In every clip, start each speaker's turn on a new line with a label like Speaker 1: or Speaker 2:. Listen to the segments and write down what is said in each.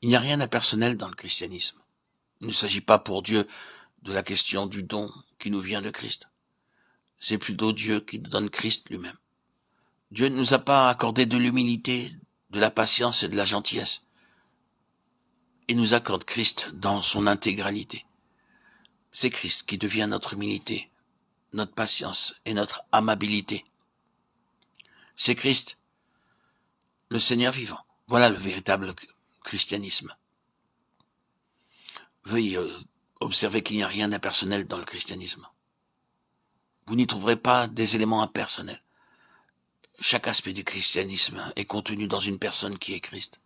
Speaker 1: Il n'y a rien d'impersonnel dans le christianisme. Il ne s'agit pas pour Dieu de la question du don qui nous vient de Christ. C'est plutôt Dieu qui nous donne Christ lui-même. Dieu ne nous a pas accordé de l'humilité, de la patience et de la gentillesse. Il nous accorde Christ dans son intégralité. C'est Christ qui devient notre humilité, notre patience et notre amabilité. C'est Christ, le Seigneur vivant. Voilà le véritable christianisme. Veuillez observer qu'il n'y a rien d'impersonnel dans le christianisme. Vous n'y trouverez pas des éléments impersonnels. Chaque aspect du christianisme est contenu dans une personne qui est Christ.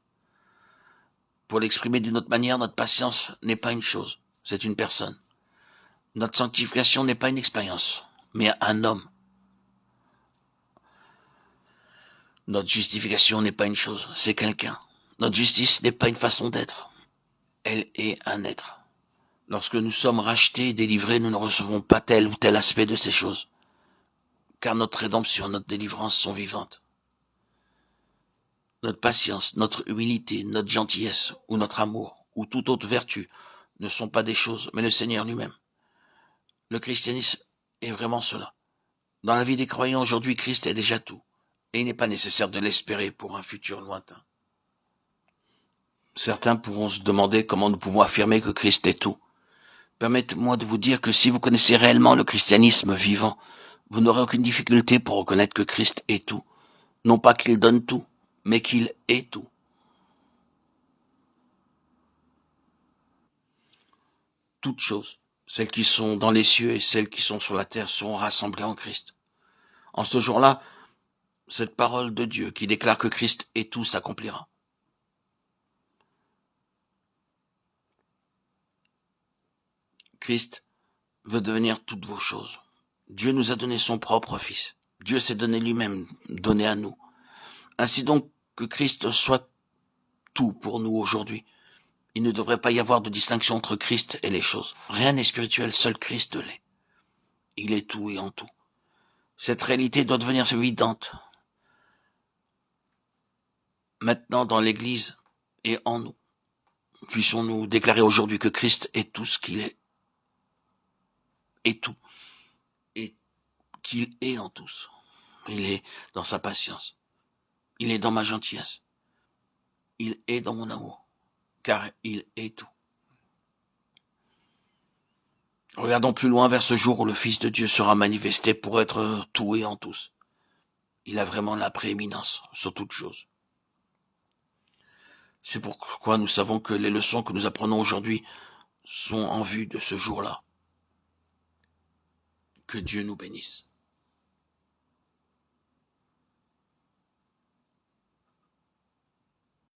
Speaker 1: Pour l'exprimer d'une autre manière, notre patience n'est pas une chose, c'est une personne. Notre sanctification n'est pas une expérience, mais un homme. Notre justification n'est pas une chose, c'est quelqu'un. Notre justice n'est pas une façon d'être, elle est un être. Lorsque nous sommes rachetés et délivrés, nous ne recevons pas tel ou tel aspect de ces choses, car notre rédemption, notre délivrance sont vivantes. Notre patience, notre humilité, notre gentillesse, ou notre amour, ou toute autre vertu, ne sont pas des choses, mais le Seigneur lui-même. Le christianisme est vraiment cela. Dans la vie des croyants aujourd'hui, Christ est déjà tout, et il n'est pas nécessaire de l'espérer pour un futur lointain. Certains pourront se demander comment nous pouvons affirmer que Christ est tout. Permettez-moi de vous dire que si vous connaissez réellement le christianisme vivant, vous n'aurez aucune difficulté pour reconnaître que Christ est tout. Non pas qu'il donne tout, mais qu'il est tout. Toutes choses, celles qui sont dans les cieux et celles qui sont sur la terre, seront rassemblées en Christ. En ce jour-là, cette parole de Dieu qui déclare que Christ est tout s'accomplira. Christ veut devenir toutes vos choses. Dieu nous a donné son propre Fils. Dieu s'est donné lui-même, donné à nous. Ainsi donc que Christ soit tout pour nous aujourd'hui. Il ne devrait pas y avoir de distinction entre Christ et les choses. Rien n'est spirituel, seul Christ l'est. Il est tout et en tout. Cette réalité doit devenir évidente maintenant dans l'Église et en nous. Puissions-nous déclarer aujourd'hui que Christ est tout ce qu'il est tout, et qu'il est en tous. Il est dans sa patience. Il est dans ma gentillesse. Il est dans mon amour, car il est tout. Regardons plus loin vers ce jour où le Fils de Dieu sera manifesté pour être tout et en tous. Il a vraiment la prééminence sur toute chose. C'est pourquoi nous savons que les leçons que nous apprenons aujourd'hui sont en vue de ce jour-là. Que Dieu nous bénisse.